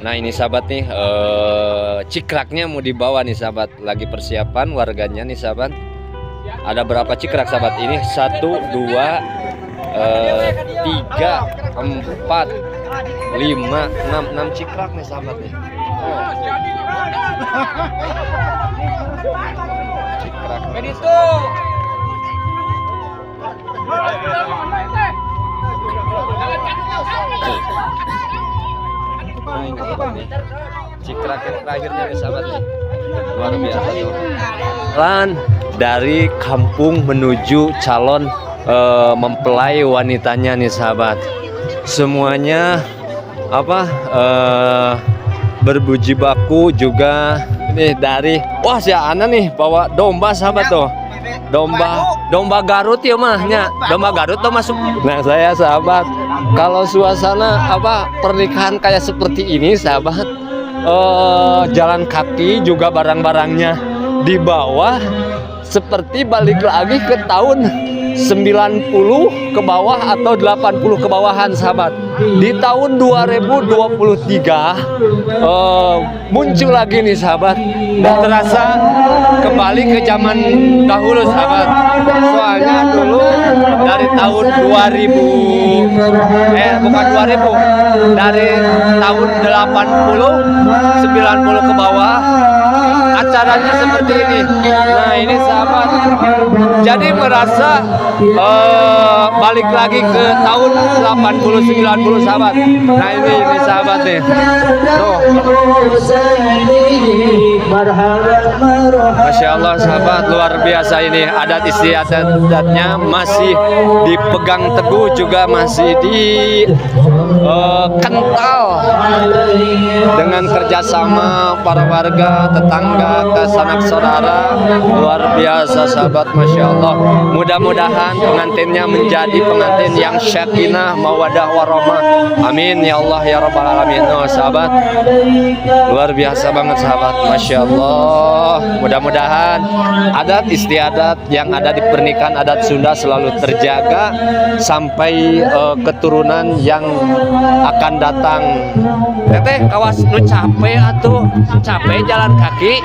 Nah ini sahabat nih, cikraknya mau dibawa nih sahabat. Lagi persiapan warganya nih sahabat. Ada berapa cikrak sahabat ini? 1, 2, 3, 4, 5, 6 cikrak nih sahabat nih. Cikrak. Nah ini sahabat nih, cikrak yang terakhirnya nih sahabat nih, luar biasa tuh. Lan dari kampung menuju calon mempelai wanitanya nih sahabat. Semuanya apa berbujibaku juga nih dari wah si Ana nih bawa domba sahabat tuh. Domba Garut ya mahnya, domba Garut tuh masuk. Nah saya sahabat, kalau suasana apa pernikahan kayak seperti ini sahabat, jalan kaki juga barang-barangnya di bawah, seperti balik lagi ke tahun 90 ke bawah atau 80 ke bawahan sahabat. Di tahun 2023 muncul lagi nih sahabat, dan terasa kembali ke zaman dahulu sahabat. Soalnya dulu dari tahun 2000 bukan 2000, dari tahun 80 90 ke bawah acaranya seperti ini. Nah ini sahabat, jadi merasa balik lagi ke tahun 80 90 sahabat. Nah ini sahabat nih. Tuh. Masya Allah sahabat, luar biasa ini adat istiadatnya masih dipegang teguh, juga masih kental dengan kerjasama para warga, tetangga, sanak saudara. Luar biasa sahabat, Masya Allah. Mudah-mudahan pengantinnya menjadi pengantin yang syakinah mawadah warahmah. Amin ya Allah ya rabbal alamin. No, sahabat, luar biasa banget sahabat, Masya Allah. Mudah-mudahan adat istiadat yang ada di pernikahan adat Sunda selalu terjaga sampai keturunan yang akan datang. Teteh kawas nu capek atuh, capek jalan kaki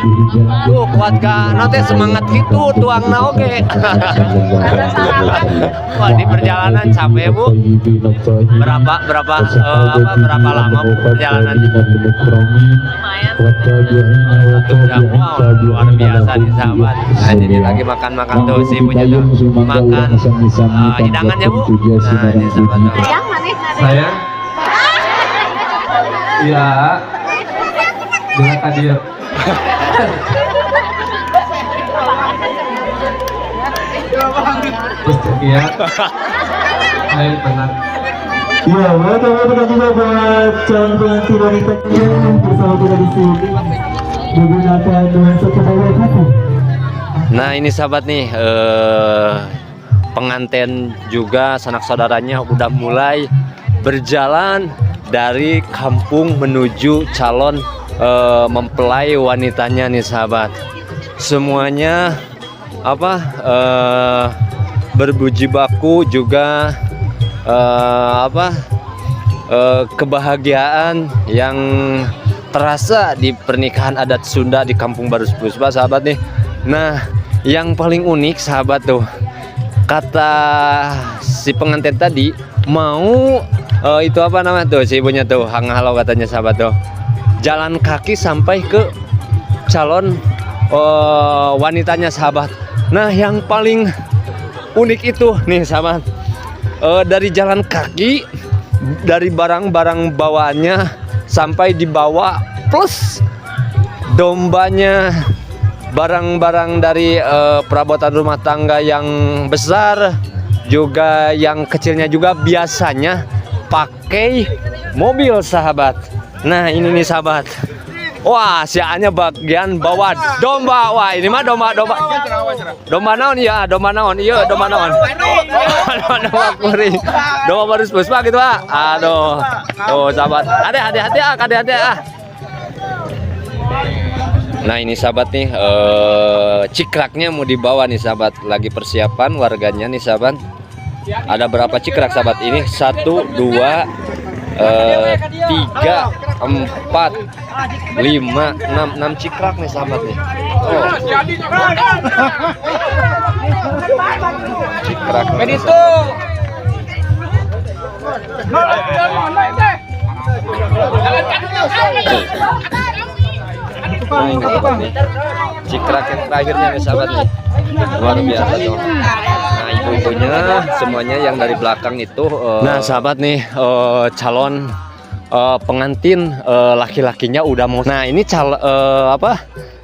tuh kuat ka teh semangat gitu tuangna oge. Wah di perjalanan capek Bu, berapa lama Bu perjalanan? Lumayan 1 jam. Wow, luar biasa nih sahabat. Nah jadi lagi makan tuh si ibunya tuh makan hidangannya Bu. Nah ini sahabat tuh. Saya iya dengan hadir. Iya. Saya benar. Ya, teman-teman juga buat calon pengantin wanitanya bersama kita di sini menggunakan nuansa kebaya buku. Nah ini sahabat nih, pengantin juga sanak saudaranya udah mulai berjalan dari kampung menuju calon mempelai wanitanya nih sahabat. Semuanya apa berbujibaku juga kebahagiaan yang terasa di pernikahan adat Sunda di Kampung Baru Puspa sahabat nih. Nah yang paling unik sahabat tuh, kata si pengantin tadi mau itu apa namanya tuh si ibunya tuh halo katanya sahabat tuh, jalan kaki sampai ke calon wanitanya sahabat. Nah yang paling unik itu nih sahabat, dari jalan kaki, dari barang-barang bawaannya sampai dibawa, plus dombanya, barang-barang dari perabotan rumah tangga yang besar juga yang kecilnya juga biasanya pakai mobil sahabat. Nah ini nih sahabat, wah sianya bagian bawa domba. Wah ini mah domba naon ya, domba naon domba Baru Puspa gitu ah. Aduh tuh sahabat, hati-hati ah. Nah ini sahabat nih, cikraknya mau dibawa nih sahabat. Lagi persiapan warganya nih sahabat. Ada berapa cikrak sahabat ini? 1, 2, 3, 4, 5, 6 cikrak nih sahabat nih. Oh. Cikrak. Benito. Nah, ini sahabat nih. Cikrak yang terakhirnya nih sahabat nih. Luar biasa tuh. Nah, ibu-ibunya semuanya yang dari belakang itu nah, sahabat nih, calon pengantin laki-lakinya udah mau. Nah, ini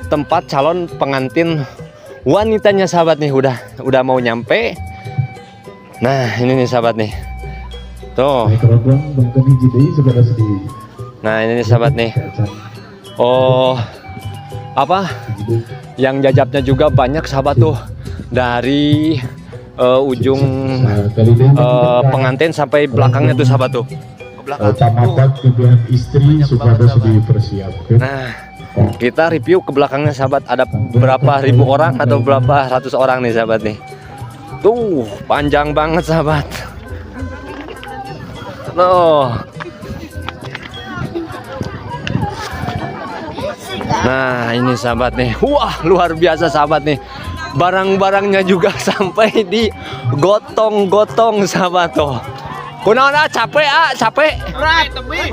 tempat calon pengantin wanitanya sahabat nih udah mau nyampe. Nah, ini nih sahabat nih. Tuh. Nah, ini nih sahabat nih. Oh, yang jajabnya juga banyak sahabat tuh, dari ujung pengantin sampai belakangnya tuh sahabat tuh, ke belakang. Tamat pilihan istri sudah dipersiapkan. Nah, kita review ke belakangnya sahabat, ada berapa ribu orang atau berapa ratus orang nih sahabat nih. Tuh, panjang banget sahabat. Loh. Nah, ini sahabat nih. Wah, luar biasa sahabat nih. Barang-barangnya juga sampai di gotong-gotong sahabat tuh. Kunaon capek capek.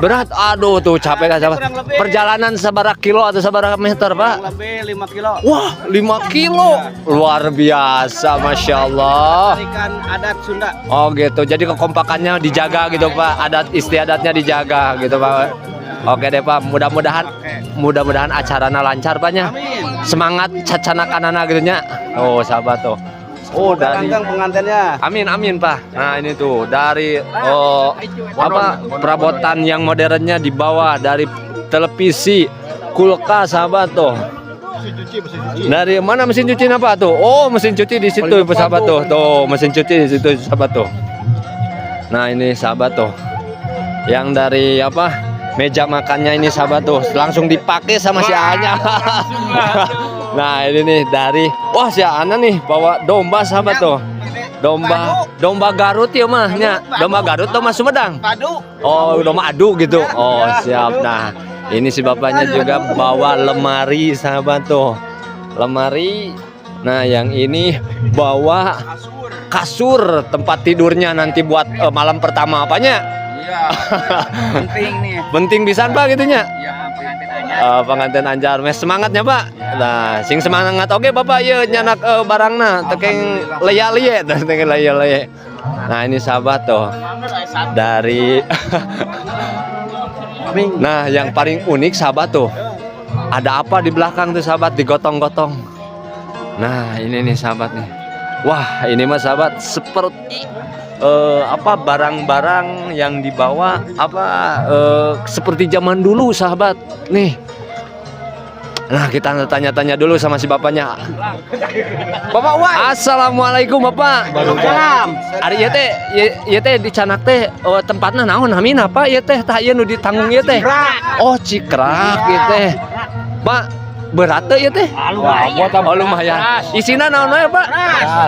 Berat. Aduh tuh capek kan sahabat. Perjalanan seberapa kilo atau seberapa meter, Pak? Lebih 5 kilo. Wah, 5 kilo. Luar biasa, Masya Allah. Ikan adat Sunda. Oh gitu. Jadi kekompakannya dijaga gitu, Pak. Adat istiadatnya dijaga gitu, Pak. Oke deh, Pak. Mudah-mudahan acaranya lancar, Paknya. Semangat cacana-kanana gitu nya. Oh, sahabat tuh. Oh, dari pengantinnya. Amin Pak. Nah, ini tuh dari perabotan yang modernnya dibawa dari televisi, kulkas sahabat tuh. Dari mana mesin cuci apa tuh? Oh, mesin cuci di situ sahabat tuh. Tuh, mesin cuci di situ sahabat tuh. Nah, ini sahabat tuh. Yang dari meja makannya ini sahabat tuh langsung dipakai sama si Anya. Nah, ini nih dari si Ana nih bawa domba sahabat tuh. Domba Garut ya mahnya. Domba Garut domba Sumedang. Oh, domba adu gitu. Oh, siap. Nah, ini si bapaknya juga bawa lemari sahabat tuh. Lemari. Nah, yang ini bawa kasur tempat tidurnya nanti buat malam pertama apanya? Iya. Penting nih. Penting pisan Pak gitunya. Iya, pengantin anjar mes semangatnya Pak. Nah, sing semangat oke Bapak ieu nyanak barangna tekeng leya-leye tekeng leya-leye. Nah, ini sahabat tuh. Dari Nah, yang paling unik sahabat tuh. Ada apa di belakang tuh sahabat digotong-gotong. Nah, ini nih sahabat nih. Wah, ini mah sahabat seperti barang-barang yang dibawa seperti zaman dulu sahabat nih. Nah, kita tanya-tanya dulu sama si bapaknya. Bapak Wai. Assalamualaikum Bapak. Waalaikumsalam. Ari ieu teh di Canak teh tempatna naon amin apa ieu teh tah ieu nu ditanggung ieu teh? Oh, Cikrak ieu teh. Pak, berat teh ieu teh? Oh, lumayan. Isina naon we, Pak?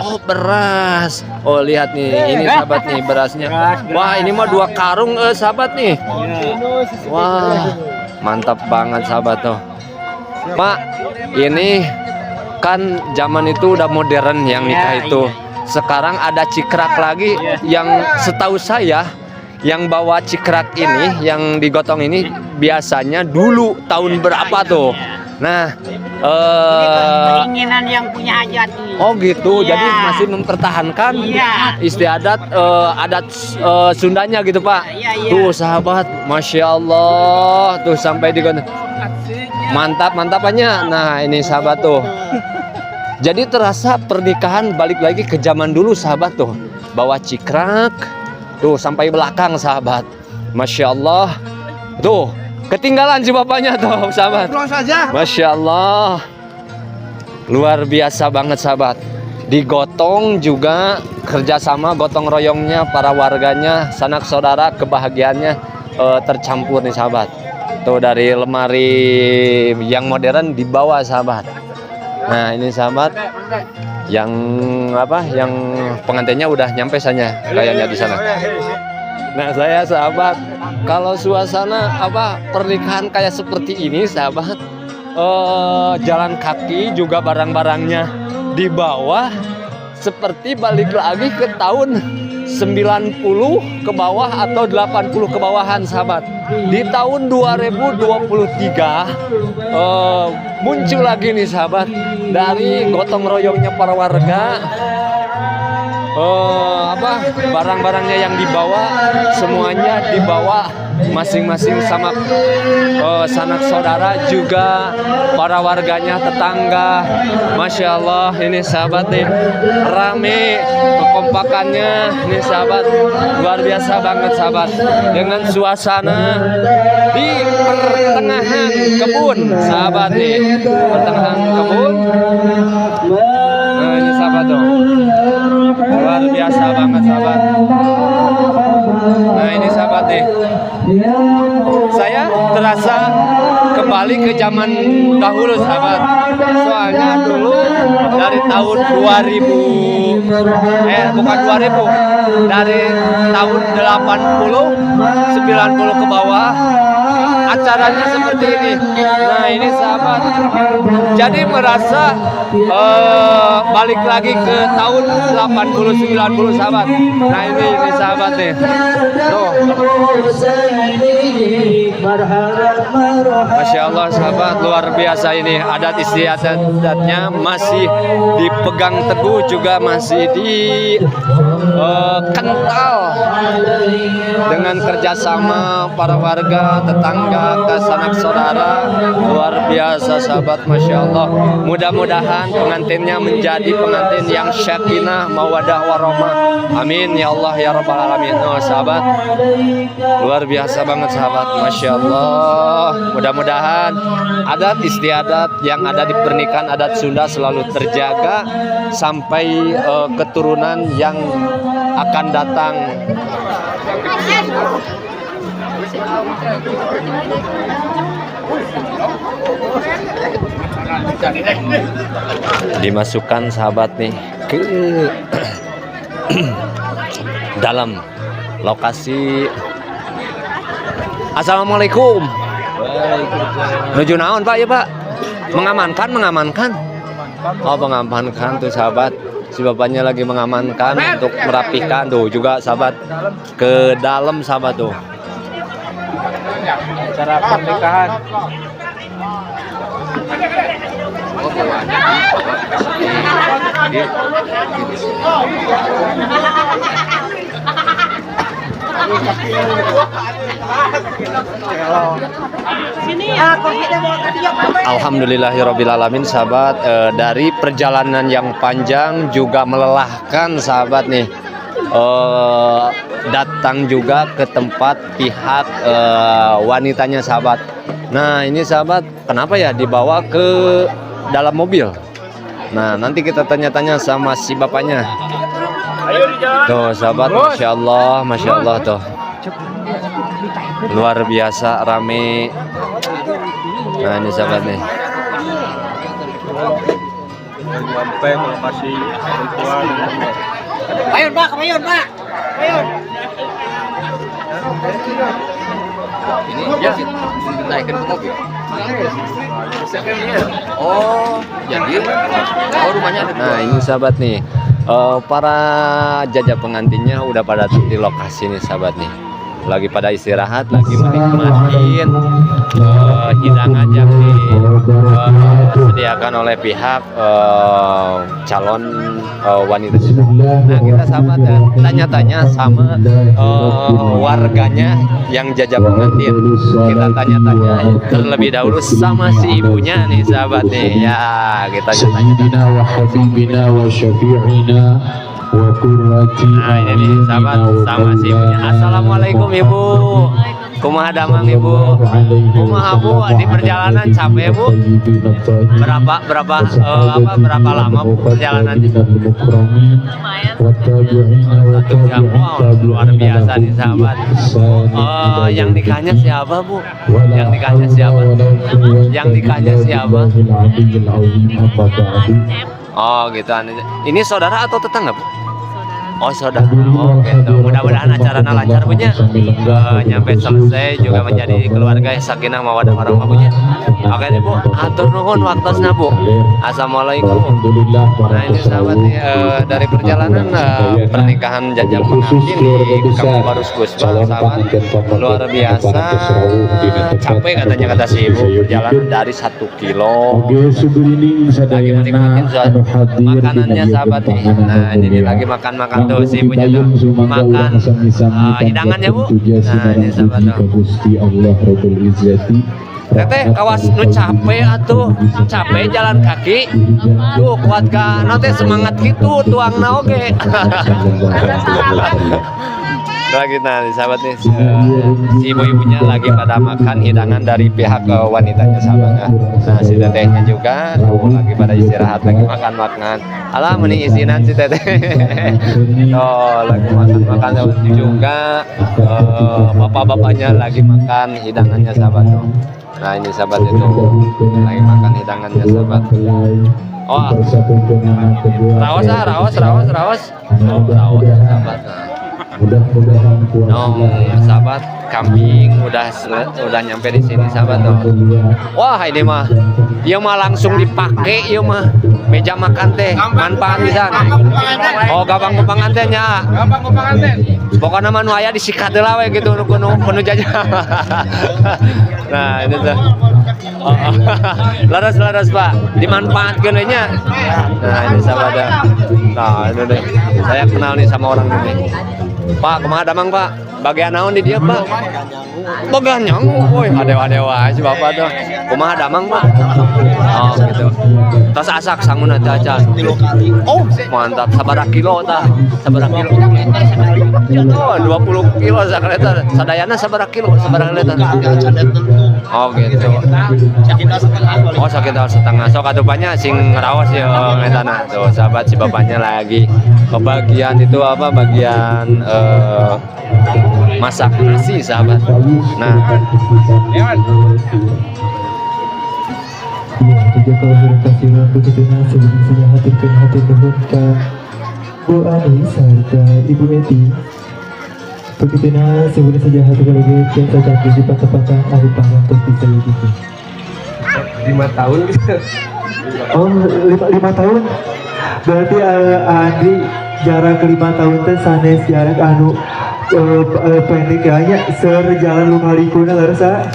Oh, beras. Oh, lihat nih, ini sahabat nih berasnya. Wah, ini mah 2 karung sahabat nih. Wah, mantap banget sahabat tuh. Pak, ini kan zaman itu udah modern yang nikah itu. Sekarang ada Cikrak lagi yang setahu saya yang bawa Cikrak ini, yang digotong ini biasanya dulu tahun berapa tuh? Nah, keinginan yang punya hajat nih. Oh gitu, Iya. jadi masih mempertahankan Iya. istiadat adat Sundanya gitu Pak. Iya. Tuh sahabat, Masya Allah, tuh sampai di mantap-mantapannya. Nah, ini sahabat tuh. Jadi terasa pernikahan balik lagi ke zaman dulu sahabat tuh. Bawa Cikrak, tuh sampai belakang sahabat. Masya Allah, tuh ketinggalan si bapaknya tuh sahabat. Pulang saja. Masya Allah, luar biasa banget sahabat. Digotong juga kerjasama gotong royongnya para warganya, sanak saudara, kebahagiaannya tercampur nih sahabat. Tuh dari lemari yang modern dibawa sahabat. Nah, ini sahabat yang yang pengantinnya udah nyampe kayaknya di sana. Nah, saya sahabat kalau suasana pernikahan kayak seperti ini sahabat, jalan kaki juga barang-barangnya di bawah, seperti balik lagi ke tahun 90 ke bawah atau 80 ke bawahan sahabat. Di tahun 2023 muncul lagi nih sahabat, dari gotong royongnya para warga, barang-barangnya yang dibawa semuanya dibawa masing-masing sama sanak saudara, juga para warganya, tetangga. Masya Allah, ini sahabat nih rame, kekompakannya nih sahabat, luar biasa banget sahabat, dengan suasana di pertengahan kebun sahabat nih, pertengahan kebun. Nah ini sahabat tuh, luar biasa banget sahabat. Nah ini sahabat nih, saya terasa kembali ke zaman dahulu sahabat. Soalnya dulu dari tahun 2000 dari tahun 80 90 ke bawah acaranya seperti ini. Nah ini sahabat, jadi merasa balik lagi ke tahun 80 90 sahabat. Nah ini sahabat nih. Tuh. Masya Allah sahabat, luar biasa ini, adat istiadatnya masih dipegang teguh, juga masih kental dengan kerjasama para warga, tetangga, sanak saudara. Luar biasa sahabat, Masya Allah. Mudah-mudahan pengantinnya menjadi pengantin yang syakinah, mawadah, warahmah. Amin ya Allah ya Rabbal Alamin. Oh sahabat, luar biasa banget sahabat, Masya Allah. Mudah-mudahan adat istiadat yang ada di pernikahan adat Sunda selalu terjaga sampai keturunan yang akan datang. Dimasukkan sahabat nih ke dalam lokasi. Assalamualaikum. Nuju naon Pak ya Pak? Mengamankan. Oh mengamankan tuh sahabat. Si bapaknya lagi mengamankan untuk merapikan tuh juga sahabat, ke dalam sahabat tuh. Acara pernikahan. Alhamdulillahirobbilalamin sahabat, dari perjalanan yang panjang juga melelahkan sahabat nih, datang juga ke tempat pihak wanitanya sahabat. Nah ini sahabat, kenapa ya dibawa ke dalam mobil? Nah nanti kita tanya-tanya sama si bapaknya. Tuh sahabat, Masya Allah tuh, luar biasa rame. Nah ini sahabat nih. Sampai lokasi perempuan. Ayo Pak. Ini ya naikkan ke mobil. Oh, jadi rumahnya ada. Nah ini sahabat nih, para jajah pengantinnya udah pada di lokasi nih sahabat nih, lagi pada istirahat, lagi menikmatin hidangan yang disediakan oleh pihak calon wanita. Nah kita sahabat tanya-tanya sama warganya yang jajah pengantin. Kita tanya-tanya terlebih dahulu sama si ibunya nih sahabat nih. Ya kita tanya-tanya. Nah ini nih sahabat sama si ibunya. Assalamualaikum ibu. Kumaha damang ibu? Kumaha bu di perjalanan capek bu? Berapa lama bu perjalanan? Satu jam. Wow, luar biasa nih sahabat. Yang nikahnya siapa bu? Yang nikahnya siapa? Oh gitu. Ini saudara atau tetangga bu? Oh sudah. Oh gitu. Mudah-mudahan acaranya lancar punya. Nyampe selesai juga menjadi keluarga yang sakinah mawaddah warahmah punya. Oke deh Bu, atur nuhun waktosna Bu. Assalamualaikum. Nah ini sahabat nih, dari perjalanan pernikahan jajang pengantin di Kampung Baru Puspa, sahabat luar biasa. Capek katanya kata si ibu, perjalanan dari 1 kilo. Lagi menikmatin makanannya sahabat nih. Nah ini lagi makan-makan tuh si ibunya tuh makan hidangannya Bu. Nah ini sahabat tuh. Teteh kawas nu capek atuh, capek jalan kaki. Duh kuat ka, nanti semangat gitu tuangna oge. Lagi nih sahabat nih, si ibu-ibunya lagi pada makan hidangan dari pihak wanitanya sahabatnya. Nah si tetehnya juga lagi pada istirahat lagi makan-makan. Alah mending isinan si teteh. Oh lagi makan-makan sahabat juga. Bapak-bapaknya lagi makan hidangannya sahabat tuh. Nah ini sahabat itu lagi makan hidangannya sahabat. Oh raos. Oh raos sahabat. Sahabat kambing udah nyampe di sini sahabat tuh. Wah ini mah, ieu mah langsung dipakai ieu mah meja makan teh manfaat pisan. Oh gampang teh nya. Pokoknya mah nu aya disikat heula we gitu nu jajan. Nah ini tuh. Laras Pak, dimanfaatkeun we nya. Nah ini sahabat. Nah ini deh. Saya kenal nih sama orang ini. Pak, kumaha damang Pak? Bagian naon di dia Pak? Bagian nyangu, woi adewa si Bapak tuh. Kumaha damang Pak? Oh gitu. Tas asak sangun aja. Oh mantap, sabaraha kilo tah? Sabaraha kilo? Oh 20 kilo sakareta. Sadayana sabaraha kilo? Sabaraha liter? Oh gitu. Oh sekitar setengah. Sok atupanya sing raos ya ngetana. Tuh sahabat si bapaknya lagi kebagian itu apa bagian masak nasi sahabat. Nah juga kelahiran kasihan begitu sebelum saya haturkan hatur nuhun ka Bu Ani serta Ibu Eti. Begitu sebelum saja hatur lagi yang saya janji di patah-patah hari pangantos bisa gitu. 5 tahun gitu. Oh 5 tahun. Berarti Andri jarak 5 tahun teh sanes jarak anu pendek kayaknya jalan lu kalikuna larasa.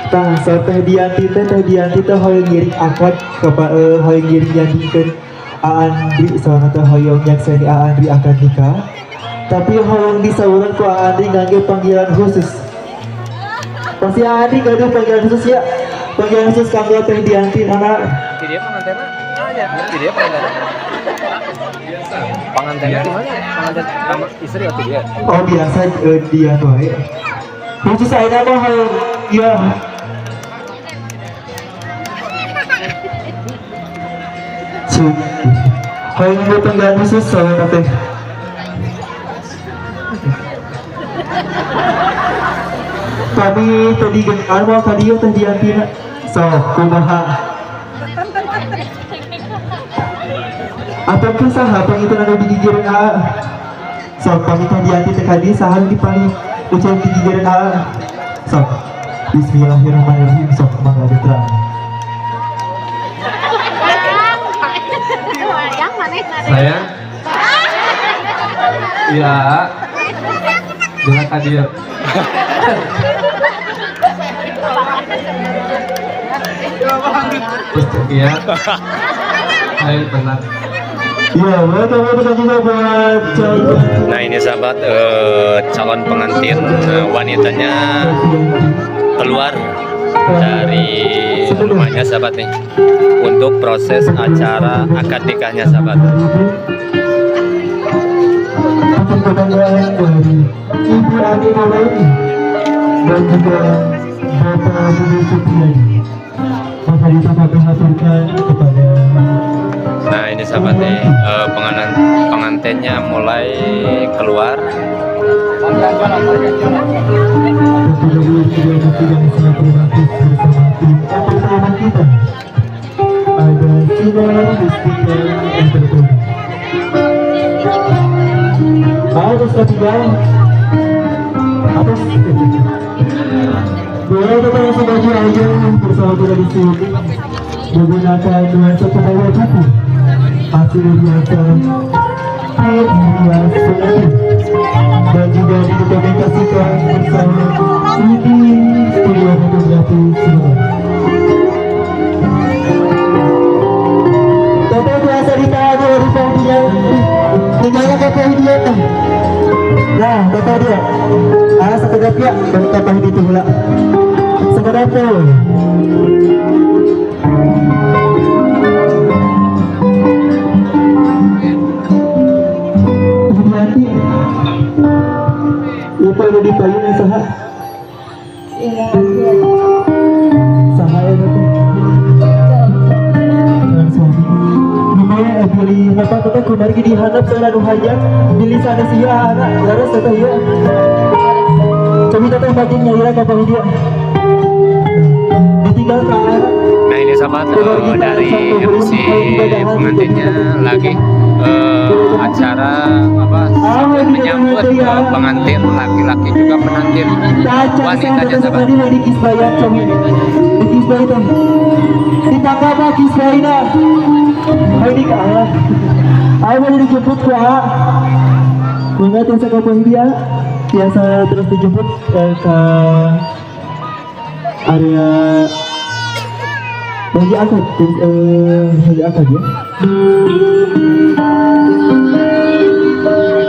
Tah teh Dianti teh hoyong ngiring akad hoyong ngiring jandikeun Andri soalna teh hoyong nyakseni Andri akad nikah. Tapi hoyong disauran ku Andri ngangge panggilan khusus. Pasti Andri gaduh panggilan khusus ya. Panggilan khusus kanggo teh Dianti anak. Di dia pengantinnya aja. Di dia pengantinnya. Pengantinnya gimana? Pengantin sama istri atau dia? Oh biasa dia wae. Khusus ayeuna mah hoyong ya. Hoyong mau panggilan khusus soalna teh. Kami tadi gentar mau tadi teh Diantina. So, kumaha? Apa saha pangitu anu digigireun A? So, pamit Dianti teh kadi saha dipali ucap digigireun A. So, bismillahirrahmanirrahim. So, mangga diterang. Saya ya dengan hadir. Iya. Saya benar. Ya, betul juga buat calon. Nah ini sahabat calon pengantin wanitanya keluar dari rumahnya sahabat nih untuk proses acara akad nikahnya sahabat. Kebanggaan dari Ibu Ani Maulani dan juga Bapak Budi Supriyadi. Maka itu kami haturkan kepada. Nah ini sahabat nih pengantinnya mulai keluar. Ada Sinar Mustika Entertainment. sudah tinggal atas. Boleh kita langsung maju aja bersama kita di sini menggunakan nuansa pembawa buku hasil nuansa hias dan juga didokumentasikan bersama ini studio fotografi semua. Bapak biasa ditahan dari panggilan tinggalnya bapak hidup. Nah, bapak dia sekedap ya baru kapal itu pula sekedap tuh. Hati itu ada di payung yang saha saha ya itu dan suami lumayan beli apa kita kemarin di hadap saya anu hajar pilih sana sia anak laras kata ya kami datang bagian nyayira kapal dia ditinggal ke arah. Nah ini sahabat dari MC pengantinnya lagi acara apa menyambut pengantin laki-laki juga penantin wanitanya sahabat. Di kisbayan kami di kisbayan ditangkap lah kisbayna ini ke Allah aku mau dijemput ke A ingat yang saya kapal dia biasa terus dijemput ke area Haji Akad, Haji Akad ya.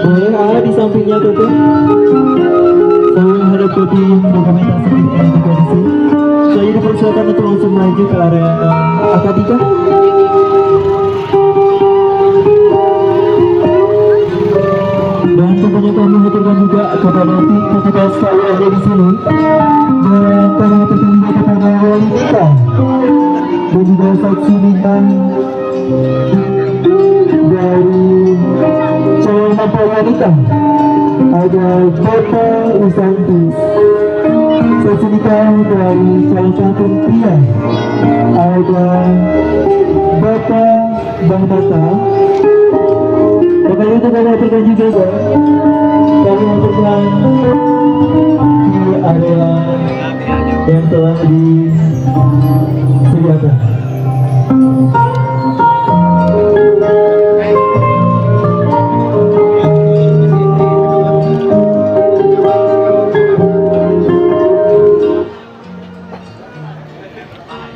Boleh ada di sampingnya tuh. Saya menghadap ke tim dokumentasi juga di sini. Saya dipersilakan untuk langsung maju ke area akadika. Dan tentunya kami haturkan juga kepada tim petugas yang ada di sini. Dan kami haturkan juga kepada wali nikah dan juga saksi nikah dari calon mempelai wanita ada Bapak Usantis, saksi nikah dari calon pengantin pria ada Bapak Bang Bata. Bapak itu kami haturkan juga kami haturkan di area yang telah disediakan.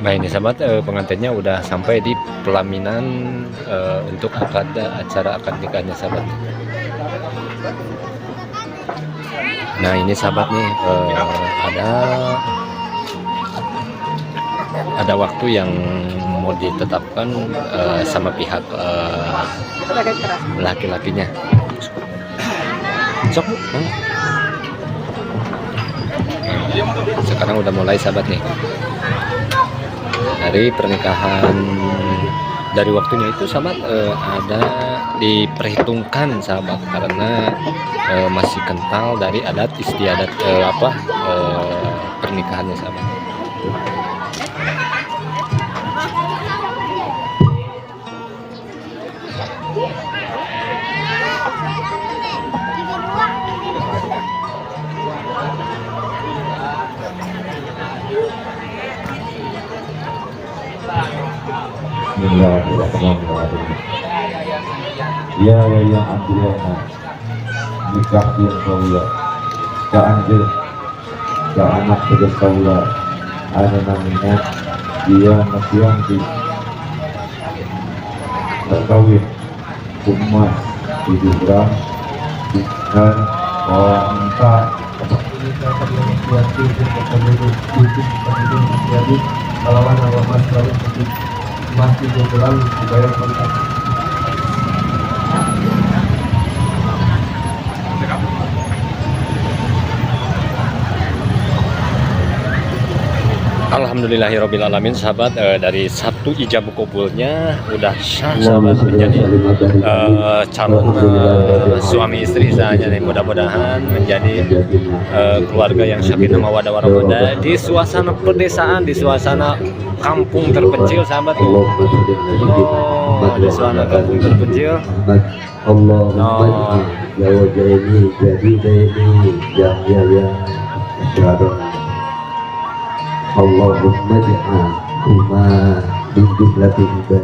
Nah ini sahabat pengantinnya udah sampai di pelaminan untuk acara akad nikahnya sahabat. Nah ini sahabat nih ada waktu yang mau ditetapkan sama pihak laki-lakinya. Sok, sekarang udah mulai sahabat nih. Dari pernikahan dari waktunya itu sahabat ada diperhitungkan sahabat karena masih kental dari adat istiadat pernikahannya sahabat. Bismillahirrahmanirrahim. Ya yang adilana nikah yang kaula ka anjir ka anak tegas kaula anu namanya dia masih di terkawin umat 7 gram dan wanita lawan alamat selalu masih berjalan dibayar kontak. Alhamdulillahirobbilalamin sahabat, dari satu ijab kabulnya udah sah sahabat menjadi calon suami istri saja nih. Mudah-mudahan menjadi keluarga yang sakinah mawaddah warahmah di suasana pedesaan, di suasana kampung terpencil sahabat. Oh, di suasana kampung terpencil. Allahumma ya wajah ini jadi ini yang syarab. Allahumma ja'al kuma min jumlatin